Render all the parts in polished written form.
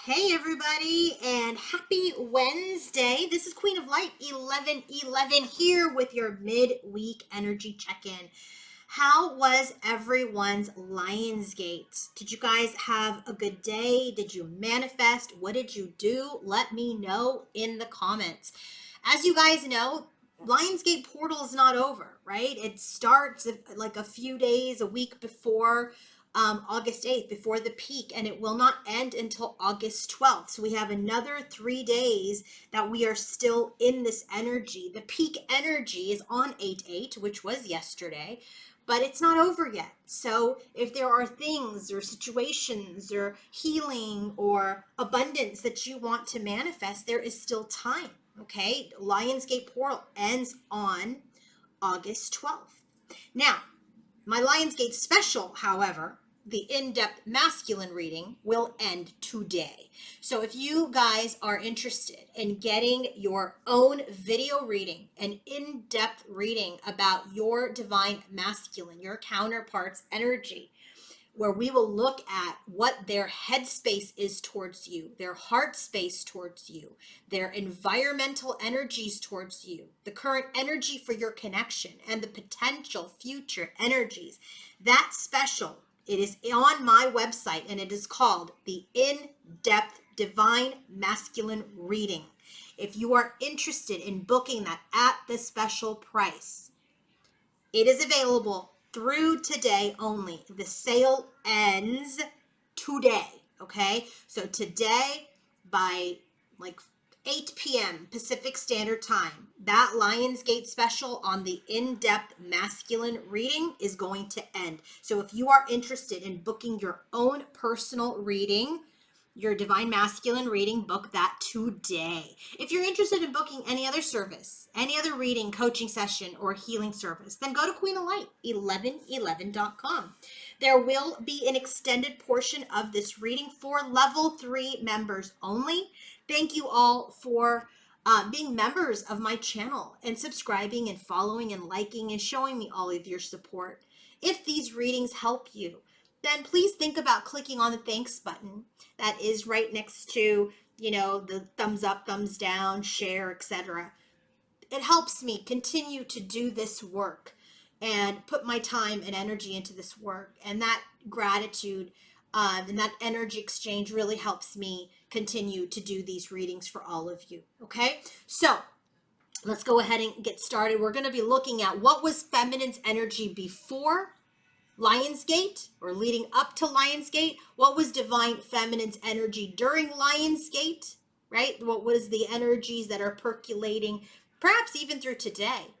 Hey everybody, and happy Wednesday. This is Queen of Light 1111 here with your midweek energy check-in. How was everyone's Lionsgate? Did you guys have a good day? Did you manifest? What did you do? Let me know in the comments. As you guys know, Lionsgate portal is not over, right? It starts like a few days, a week before August 8th, before the peak, and it will not end until August 12th. So we have another 3 days that we are still in this energy. The peak energy is on 8/8, which was yesterday, but it's not over yet. So if there are things or situations or healing or abundance that you want to manifest, there is still time. Okay, Lionsgate portal ends on August 12th. Now, my Lionsgate special, however, the in-depth masculine reading, will end today. So if you guys are interested in getting your own video reading, an in-depth reading about your divine masculine, your counterpart's energy, where we will look at what their headspace is towards you, their heart space towards you, their environmental energies towards you, the current energy for your connection, and the potential future energies. That special, it is on my website, and it is called the In-Depth Divine Masculine Reading. If you are interested in booking that at the special price, it is available through today only. The sale ends today, okay? So today by like 8 p.m. Pacific Standard Time, that Lionsgate special on the in-depth masculine reading is going to end. So if you are interested in booking your own personal reading, your divine masculine reading, book that today. If you're interested in booking any other service, any other reading, coaching session, or healing service, then go to queenoflight1111.com. There will be an extended portion of this reading for level 3 members only. Thank you all for being members of my channel and subscribing and following and liking and showing me all of your support. If these readings help you, then please think about clicking on the thanks button that is right next to, the thumbs up, thumbs down, share, etc. It helps me continue to do this work and put my time and energy into this work. And that gratitude and that energy exchange really helps me continue to do these readings for all of you. Okay, so let's go ahead and get started. We're going to be looking at what was feminine's energy before Lionsgate, or leading up to Lionsgate. What was divine feminine's energy during Lionsgate, right? What was the energies that are percolating, perhaps even through today?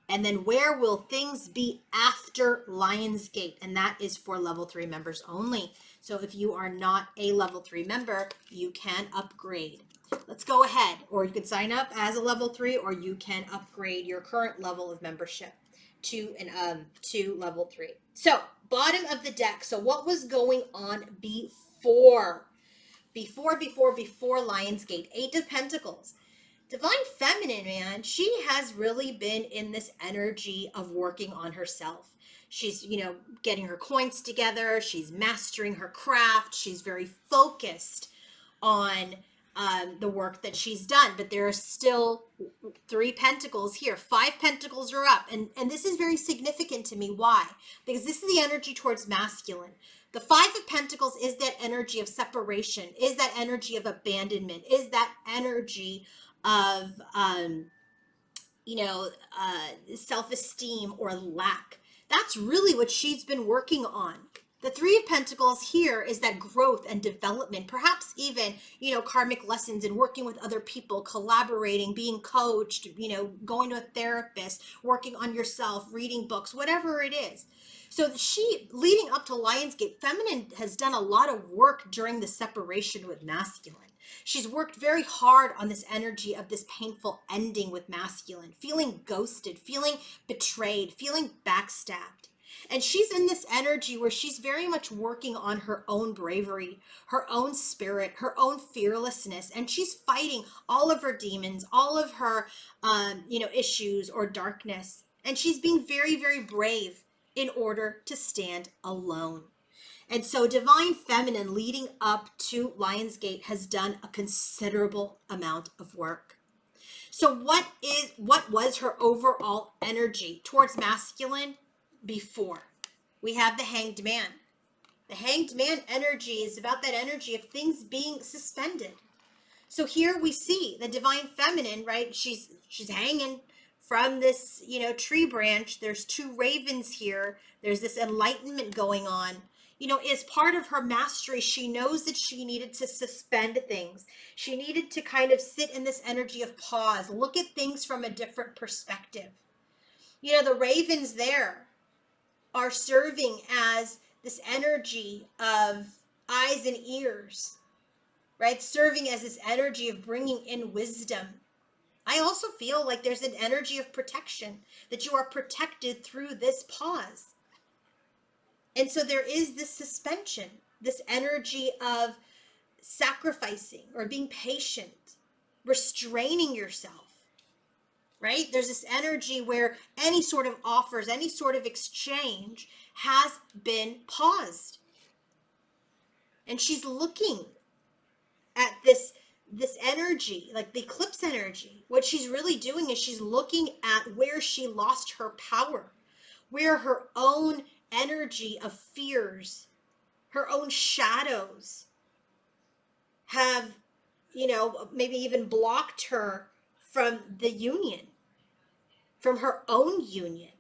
And then where will things be after Lionsgate? And that is for level 3 members only. So if you are not a level 3 member, you can upgrade. Let's go ahead, or you can sign up as a level 3, or you can upgrade your current level of membership to level 3. So bottom of the deck. So what was going on before Lionsgate? 8 of Pentacles. Divine feminine, man, she has really been in this energy of working on herself. She's, getting her coins together. She's mastering her craft. She's very focused on the work that she's done, but there are still 3 pentacles here. 5 pentacles are up, and this is very significant to me. Why? Because this is the energy towards masculine. The 5 of Pentacles is that energy of separation, is that energy of abandonment, is that energy of self-esteem or lack. That's really what she's been working on. The 3 of Pentacles here is that growth and development, perhaps even, karmic lessons and working with other people, collaborating, being coached, going to a therapist, working on yourself, reading books, whatever it is. So she, leading up to Lionsgate, feminine has done a lot of work during the separation with masculine. She's worked very hard on this energy of this painful ending with masculine, feeling ghosted, feeling betrayed, feeling backstabbed. And she's in this energy where she's very much working on her own bravery, her own spirit, her own fearlessness. And she's fighting all of her demons, all of her, issues or darkness. And she's being very, very brave in order to stand alone. And so Divine Feminine leading up to Lionsgate has done a considerable amount of work. So what was her overall energy towards masculine before? We have the Hanged Man. The Hanged Man energy is about that energy of things being suspended. So here we see the Divine Feminine, right? She's hanging from this, tree branch. There's two ravens here. There's this enlightenment going on. As part of her mastery, she knows that she needed to suspend things. She needed to kind of sit in this energy of pause, look at things from a different perspective. The ravens there are serving as this energy of eyes and ears, right? Serving as this energy of bringing in wisdom. I also feel like there's an energy of protection, that you are protected through this pause. And so there is this suspension, this energy of sacrificing or being patient, restraining yourself, right? There's this energy where any sort of offers, any sort of exchange has been paused. And she's looking at this energy, like the eclipse energy. What she's really doing is she's looking at where she lost her power, where her own energy of fears, her own shadows have, maybe even blocked her from the union, from her own union.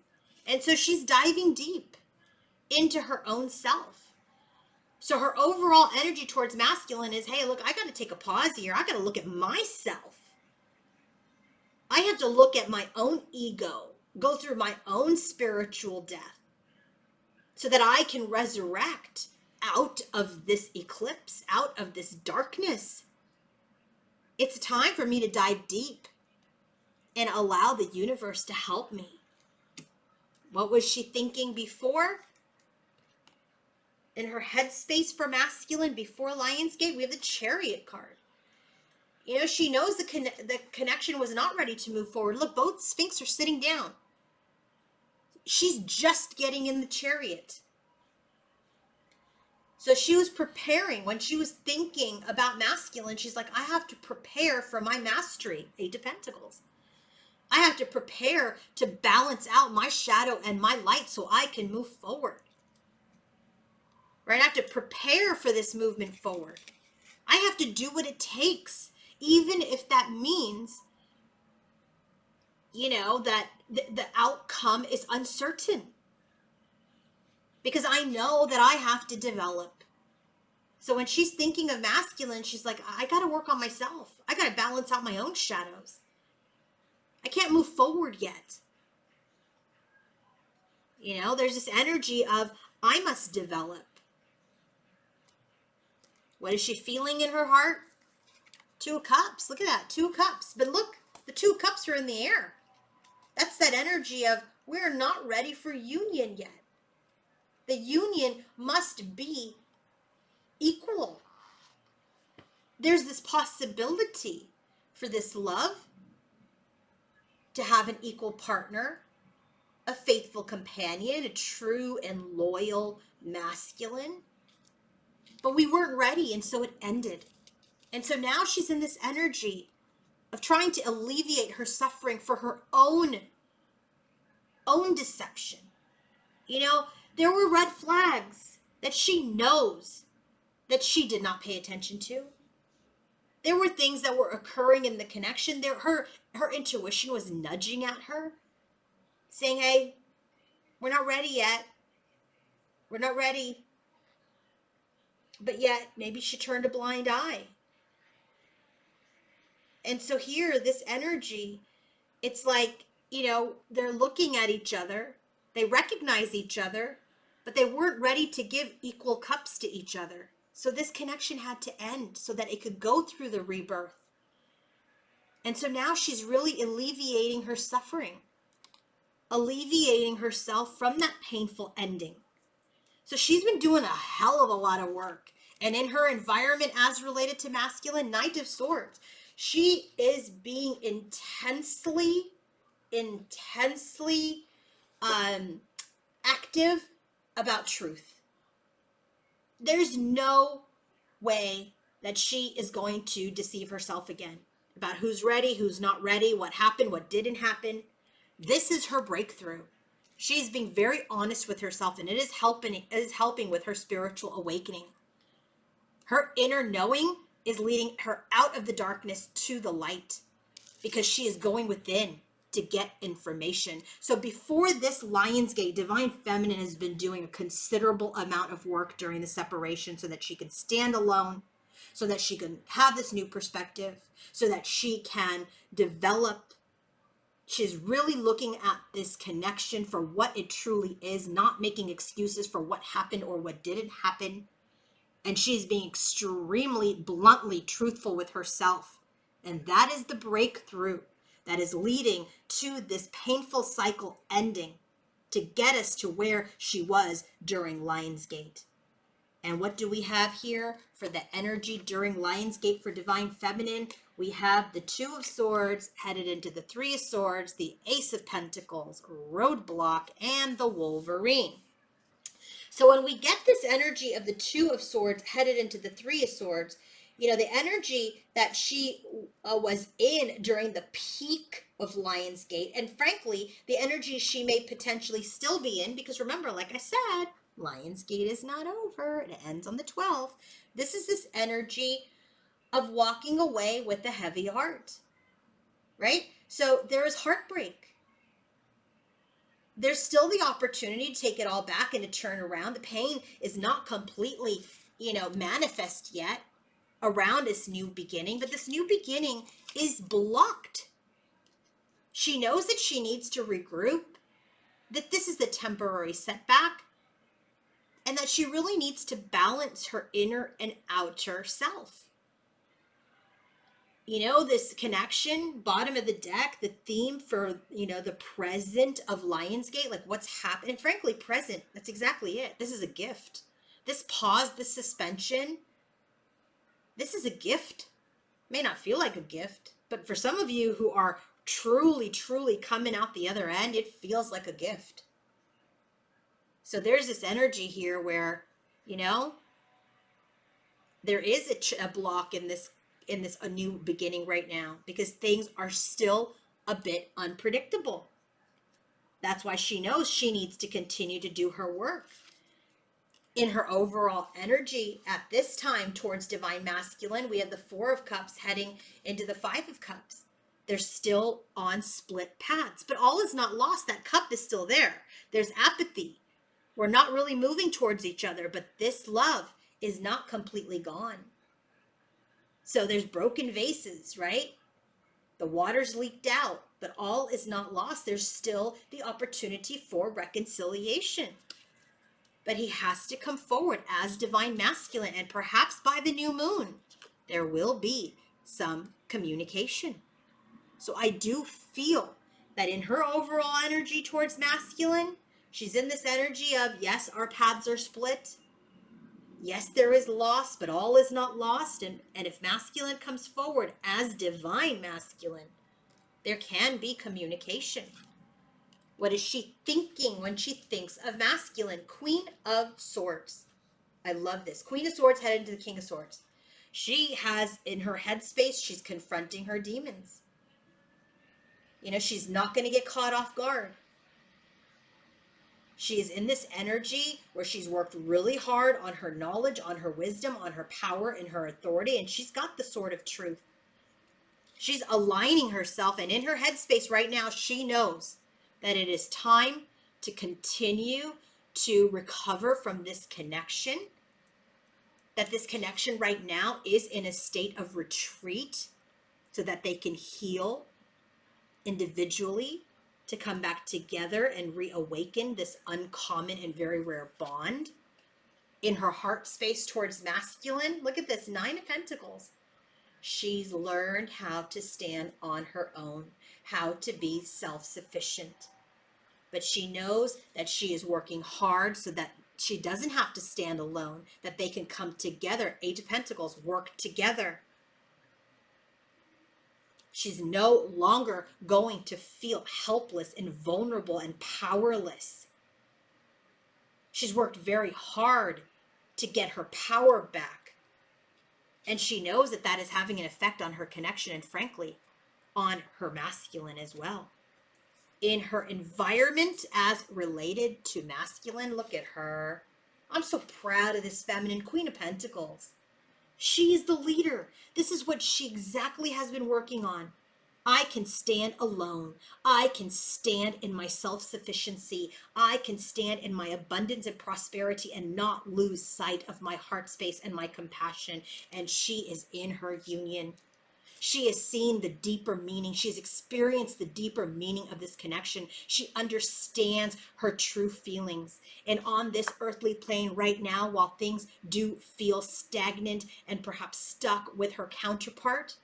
And so she's diving deep into her own self. So her overall energy towards masculine is, hey, look, I got to take a pause here. I got to look at myself. I have to look at my own ego, go through my own spiritual death so that I can resurrect out of this eclipse, out of this darkness. It's time for me to dive deep and allow the universe to help me. What was she thinking before? In her headspace for masculine before Lionsgate, we have the Chariot card. She knows the connection was not ready to move forward. Look, both Sphinx are sitting down. She's just getting in the Chariot. So she was preparing. When she was thinking about masculine, she's like, I have to prepare for my mastery, 8 of Pentacles. I have to prepare to balance out my shadow and my light so I can move forward. Right? I have to prepare for this movement forward. I have to do what it takes, even if that means, that the outcome is uncertain. Because I know that I have to develop. So when she's thinking of masculine, she's like, I got to work on myself. I got to balance out my own shadows. I can't move forward yet. There's this energy of, I must develop. What is she feeling in her heart? 2 of Cups. Look at that. 2 of Cups. But look, the 2 of Cups are in the air. That's that energy of, we're not ready for union yet. The union must be equal. There's this possibility for this love to have an equal partner, a faithful companion, a true and loyal masculine. But we weren't ready, and so it ended. And so now she's in this energy of trying to alleviate her suffering for her own deception. There were red flags that she knows that she did not pay attention to. There were things that were occurring in the connection. Her intuition was nudging at her, saying, hey, we're not ready yet. We're not ready. But yet, maybe she turned a blind eye. And so here, this energy, it's like, they're looking at each other. They recognize each other, but they weren't ready to give equal cups to each other. So this connection had to end so that it could go through the rebirth. And so now she's really alleviating her suffering, alleviating herself from that painful ending. So she's been doing a hell of a lot of work. And in her environment as related to masculine, Knight of Swords, she is being intensely active about truth. there's no way that she is going to deceive herself again about who's ready, who's not ready, what happened, what didn't happen. This is her breakthrough. She's being very honest with herself, and it is helping with her spiritual awakening. Her inner knowing is leading her out of the darkness to the light, because she is going within to get information. So before this Lionsgate, Divine Feminine has been doing a considerable amount of work during the separation so that she can stand alone, so that she can have this new perspective, so that she can develop. She's really looking at this connection for what it truly is, not making excuses for what happened or what didn't happen. And she's being extremely bluntly truthful with herself. And that is the breakthrough that is leading to this painful cycle ending to get us to where she was during Lionsgate. And what do we have here for the energy during Lionsgate for Divine Feminine? We have the Two of Swords headed into the Three of Swords, the Ace of Pentacles, Roadblock, and the Wolverine. So when we get this energy of the Two of Swords headed into the Three of Swords, you know, the energy that she was in during the peak of Lionsgate, and frankly, the energy she may potentially still be in, because remember, like I said, Lionsgate is not over. It ends on the 12th. This is this energy of walking away with a heavy heart, right? So there is heartbreak. There's still the opportunity to take it all back and to turn around. The pain is not completely, manifest yet around this new beginning, but this new beginning is blocked. She knows that she needs to regroup, that this is a temporary setback, and that she really needs to balance her inner and outer self. This connection, bottom of the deck, the theme for, the present of Lionsgate, like what's happening, frankly, present, that's exactly it. This is a gift. This pause, this suspension, this is a gift. It may not feel like a gift, but for some of you who are truly, truly coming out the other end, it feels like a gift. So there's this energy here where, there is a block in this a new beginning right now, because things are still a bit unpredictable. That's why she knows she needs to continue to do her work. In her overall energy at this time towards Divine Masculine, we have the Four of Cups heading into the Five of Cups. They're still on split paths, but all is not lost. That cup is still there. There's apathy. We're not really moving towards each other, but this love is not completely gone. So there's broken vases, right? The water's leaked out, but all is not lost. There's still the opportunity for reconciliation. But he has to come forward as Divine Masculine, and perhaps by the new moon, there will be some communication. So I do feel that in her overall energy towards masculine, she's in this energy of, yes, our paths are split. Yes, there is loss, but all is not lost. And if masculine comes forward as Divine Masculine, there can be communication. What is she thinking when she thinks of masculine? Queen of Swords. I love this. Queen of Swords headed into the King of Swords. She has in her headspace, she's confronting her demons. She's not going to get caught off guard. She is in this energy where she's worked really hard on her knowledge, on her wisdom, on her power and her authority, and she's got the sword of truth. She's aligning herself, and in her headspace right now, she knows that it is time to continue to recover from this connection, that this connection right now is in a state of retreat so that they can heal individually, to come back together and reawaken this uncommon and very rare bond. In her heart space towards masculine, look at this, 9 of Pentacles. She's learned how to stand on her own, how to be self-sufficient. But she knows that she is working hard so that she doesn't have to stand alone, that they can come together. 8 of Pentacles, work together. She's no longer going to feel helpless and vulnerable and powerless. She's worked very hard to get her power back. And she knows that that is having an effect on her connection and, frankly, on her masculine as well. In her environment as related to masculine, look at her. I'm so proud of this feminine Queen of Pentacles. She is the leader. This is what she exactly has been working on. I can stand alone. I can stand in my self-sufficiency. I can stand in my abundance and prosperity and not lose sight of my heart space and my compassion. And she is in her union. She has seen the deeper meaning. She has experienced the deeper meaning of this connection. She understands her true feelings. And on this earthly plane right now, while things do feel stagnant and perhaps stuck with her counterpart,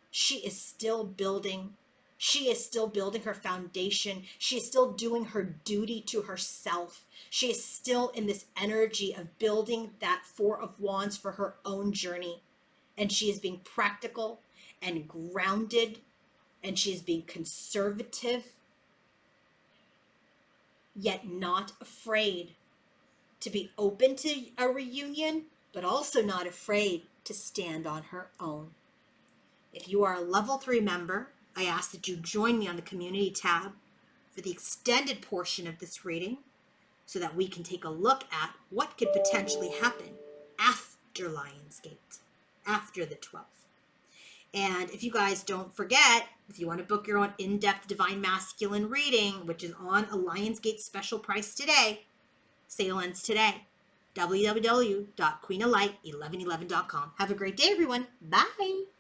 she is still building. She is still building her foundation. She is still doing her duty to herself. She is still in this energy of building that Four of Wands for her own journey. And she is being practical and grounded, and she is being conservative, yet not afraid to be open to a reunion, but also not afraid to stand on her own. If you are a level 3 member, I ask that you join me on the community tab for the extended portion of this reading so that we can take a look at what could potentially happen after Lionsgate, after the 12th. And if you guys don't forget, if you want to book your own in-depth Divine Masculine reading, which is on a Lionsgate special price today, sale ends today. www.queenoflight1111.com. Have a great day, everyone. Bye.